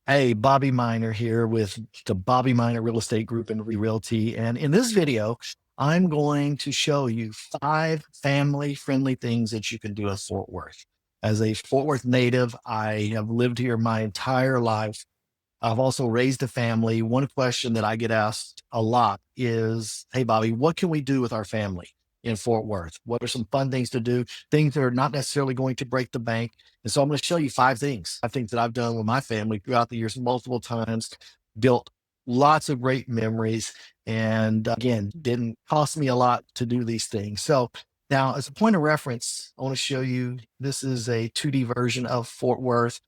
Hey, Bobby Miner here with the Bobby Miner Real Estate Group and Realty. And in this video, I'm going to show you 5 family-friendly things that you can do in Fort Worth. As a Fort Worth native, I have lived here my entire life. I've also raised a family. One question that I get asked a lot is, hey, Bobby, what can we do with our family in Fort Worth? What are some fun things to do? Things that are not necessarily going to break the bank. And so I'm going to show you 5 things, I think that I've done with my family throughout the years, multiple times, built lots of great memories. And again, didn't cost me a lot to do these things. So now, as a point of reference, I want to show you this is a 2D version of Fort Worth.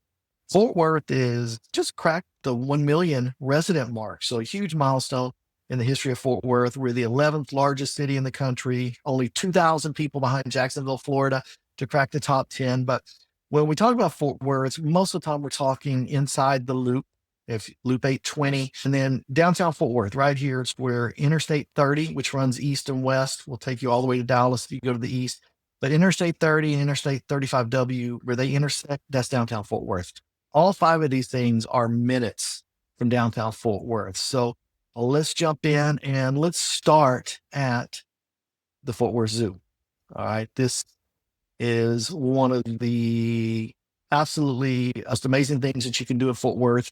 Fort Worth is just cracked the 1 million resident mark. So a huge milestone in the history of Fort Worth. We're the 11th largest city in the country, only 2,000 people behind Jacksonville, Florida to crack the top 10. But when we talk about Fort Worth, most of the time we're talking inside the loop, if Loop 820, and then downtown Fort Worth, right here, it's where Interstate 30, which runs east and west, will take you all the way to Dallas if you go to the east. But Interstate 30 and Interstate 35W, where they intersect, that's downtown Fort Worth. All 5 of these things are minutes from downtown Fort Worth. So let's jump in and let's start at the Fort Worth Zoo. All right. This is one of the absolutely most amazing things that you can do at Fort Worth.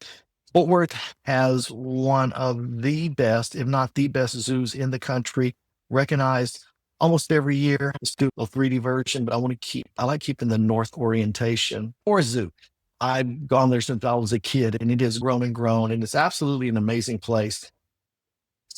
Fort Worth has one of the best, if not the best, zoos in the country, recognized almost every year. Let's do a 3D version, but I like keeping the north orientation for a zoo. I've gone there since I was a kid, and it has grown and grown, and it's absolutely an amazing place.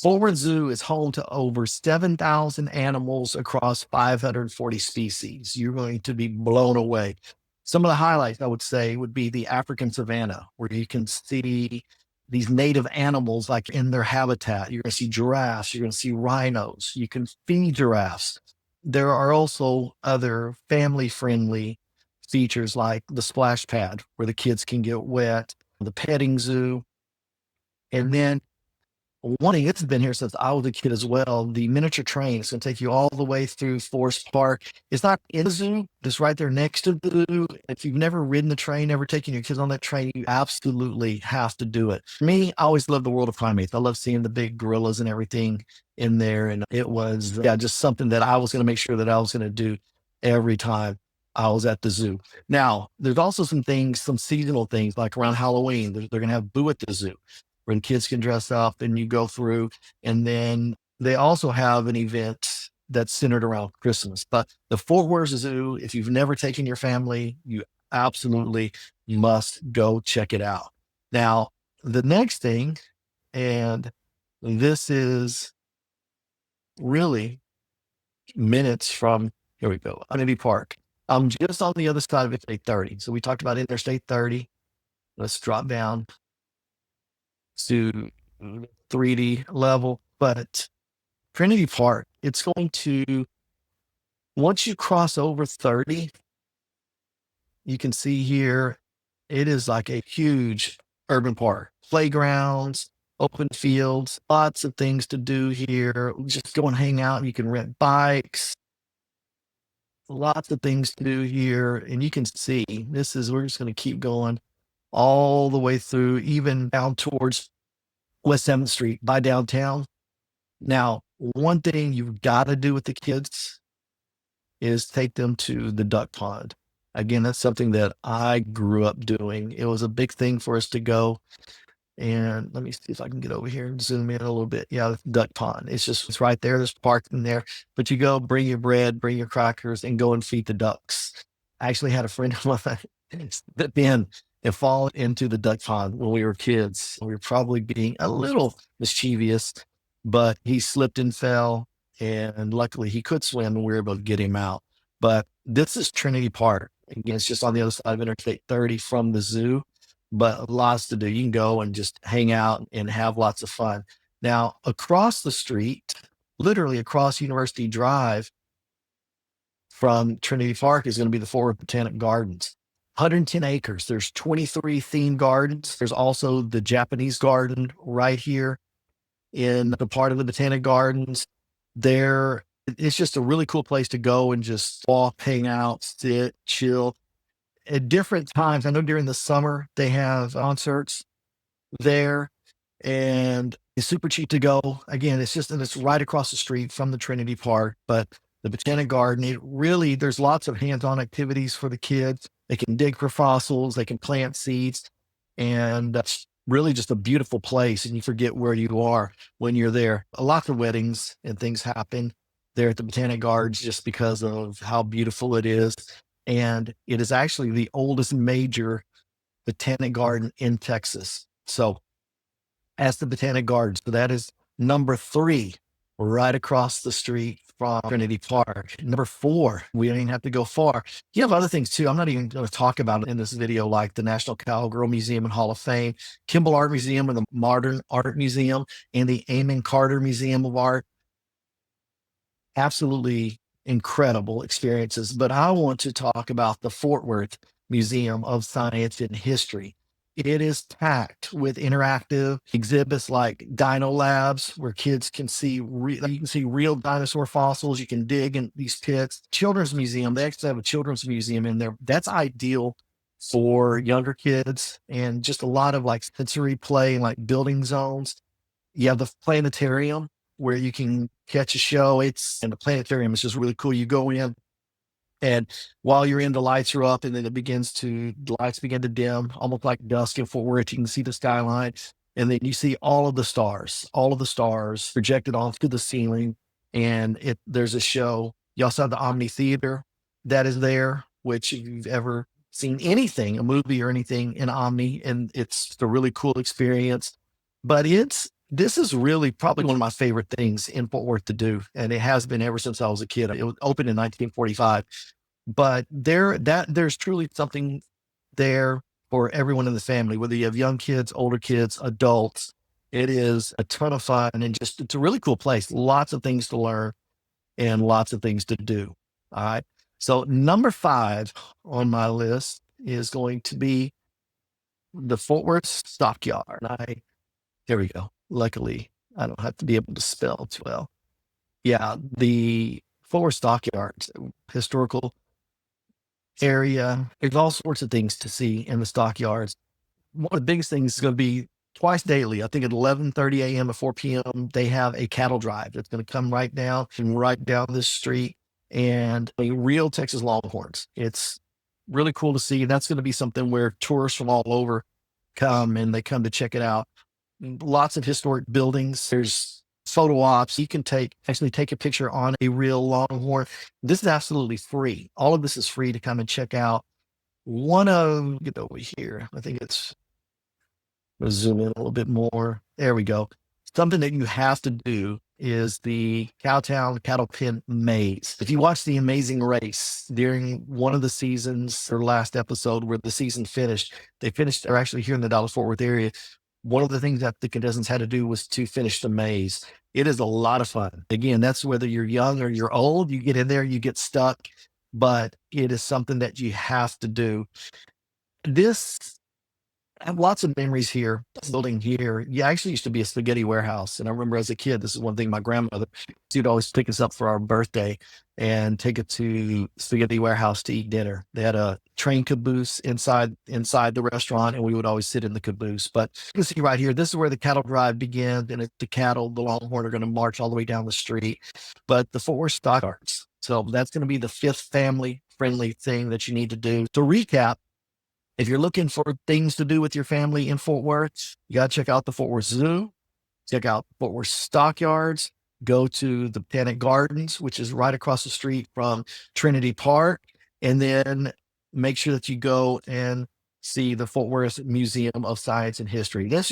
Fort Worth Zoo is home to over 7,000 animals across 540 species. You're going to be blown away. Some of the highlights, I would say, would be the African savanna, where you can see these native animals like in their habitat. You're going to see giraffes, you're going to see rhinos, you can feed giraffes. There are also other family friendly features like the splash pad where the kids can get wet, the petting zoo, and then one thing that's been here since I was a kid as well, the miniature train. It's going to take you all the way through Forest Park. It's not in the zoo, it's right there next to the zoo. If you've never ridden the train, never taken your kids on that train, you absolutely have to do it. For me, I always loved the world of primates. I love seeing the big gorillas and everything in there. And it was just something that I was going to make sure that I was going to do every time I was at the zoo. Now, there's also some things, some seasonal things like around Halloween. They're going to have Boo at the zoo when kids can dress up and you go through. And then they also have an event that's centered around Christmas. But the Fort Worth Zoo, if you've never taken your family, you absolutely must go check it out. Now, the next thing, and this is really minutes from, here we go, Trinity Park. I'm just on the other side of Interstate 30. So we talked about Interstate 30. Let's drop down to 3D level, but Trinity Park, it's going to, once you cross over 30, you can see here, it is like a huge urban park, playgrounds, open fields, lots of things to do here. Just go and hang out. You can rent bikes, lots of things to do here. And you can see we're just going to keep going all the way through, even down towards West 7th Street by downtown. Now, one thing you've got to do with the kids is take them to the duck pond. Again, that's something that I grew up doing. It was a big thing for us to go. And let me see if I can get over here and zoom in a little bit. Yeah, the duck pond. It's right there. There's parking there. But you go, bring your bread, bring your crackers, and go and feed the ducks. I actually had a friend of mine that been and fall into the duck pond when we were kids. We were probably being a little mischievous, but he slipped and fell. And luckily he could swim and we were able to get him out. But this is Trinity Park. Again, it's just on the other side of Interstate 30 from the zoo, but lots to do. You can go and just hang out and have lots of fun. Now, across the street, literally across University Drive from Trinity Park, is going to be the Fort Worth Botanic Gardens. 110 acres. There's 23 themed gardens. There's also the Japanese garden right here in the part of the Botanic Gardens. It's just a really cool place to go and just walk, hang out, sit, chill. At different times, I know during the summer they have concerts. there, and it's super cheap to go. Again, it's right across the street from the Trinity Park, but the Botanic Garden, there's lots of hands-on activities for the kids. They can dig for fossils, they can plant seeds, and that's really just a beautiful place. And you forget where you are when you're there. A lot of weddings and things happen there at the Botanic Gardens just because of how beautiful it is. And it is actually the oldest major botanic garden in Texas. So as the Botanic Gardens. So that is number 3, right across the street from Trinity Park. Number 4, we don't even have to go far. You have other things too. I'm not even going to talk about it in this video, like the National Cowgirl Museum and Hall of Fame, Kimball Art Museum and the Modern Art Museum, and the Amon Carter Museum of Art. Absolutely incredible experiences. But I want to talk about the Fort Worth Museum of Science and History. It is packed with interactive exhibits like dino labs, where kids can see you can see real dinosaur fossils. You can dig in these pits. Children's museum, they actually have a children's museum in there. That's ideal for younger kids, and just a lot of like sensory play and like building zones. You have the planetarium where you can catch a show. And the planetarium is just really cool. You go in, and while you're in, the lights are up, and then the lights begin to dim, almost like dusk in Fort Worth. You can see the skyline, and then you see all of the stars projected onto the ceiling. And there's a show. You also have the Omni Theater that is there, which if you've ever seen anything, a movie or anything in Omni, and it's a really cool experience. But this is really probably one of my favorite things in Fort Worth to do. And it has been ever since I was a kid. It was opened in 1945, but there's truly something there for everyone in the family, whether you have young kids, older kids, adults. It is a ton of fun, and it's a really cool place. Lots of things to learn and lots of things to do. All right. So number 5 on my list is going to be the Fort Worth Stockyard. Here we go. Luckily, I don't have to be able to spell too well. Yeah, the Fort Worth Stockyards, historical area. There's all sorts of things to see in the stockyards. One of the biggest things is going to be twice daily. I think at 11:30 a.m. and 4 p.m. they have a cattle drive that's going to come right down this street, and real Texas Longhorns. It's really cool to see. That's going to be something where tourists from all over come, and they come to check it out. Lots of historic buildings. There's photo ops. You can actually take a picture on a real Longhorn. This is absolutely free. All of this is free to come and check out. Get over here. I think let's zoom in a little bit more. There we go. Something that you have to do is the Cowtown Cattle Pen Maze. If you watch The Amazing Race during one of the seasons, or last episode where the season finished, they're actually here in the Dallas-Fort Worth area. One of the things that the contestants had to do was to finish the maze. It is a lot of fun. Again, that's whether you're young or you're old, you get in there, you get stuck, but it is something that you have to do. I have lots of memories here. This building here, actually used to be a spaghetti warehouse. And I remember as a kid, this is one thing my grandmother, she'd always pick us up for our birthday and take it to spaghetti warehouse to eat dinner. They had a train caboose inside the restaurant, and we would always sit in the caboose. But you can see right here, this is where the cattle drive begins, and the Longhorn are going to march all the way down the street. But the Fort Worth Stockyards. So that's going to be the 5th family-friendly thing that you need to do. To recap, if you're looking for things to do with your family in Fort Worth, you got to check out the Fort Worth Zoo, check out Fort Worth Stockyards, go to the Botanic Gardens, which is right across the street from Trinity Park, and then make sure that you go and see the Fort Worth Museum of Science and History. These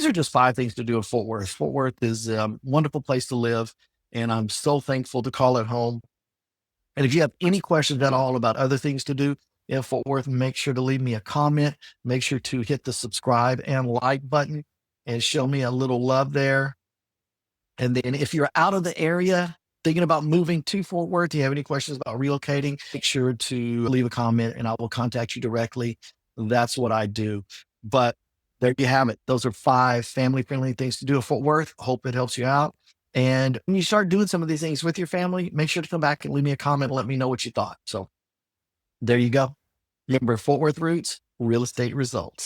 are just 5 things to do in Fort Worth. Fort Worth is a wonderful place to live, and I'm so thankful to call it home. And if you have any questions at all about other things to do in Fort Worth, make sure to leave me a comment. Make sure to hit the subscribe and like button and show me a little love there. And then if you're out of the area thinking about moving to Fort Worth, do you have any questions about relocating, make sure to leave a comment and I will contact you directly. That's what I do. But there you have it. Those are 5 family-friendly things to do in Fort Worth. Hope it helps you out. And when you start doing some of these things with your family, make sure to come back and leave me a comment and let me know what you thought. So there you go. Remember, Fort Worth Roots, real estate results.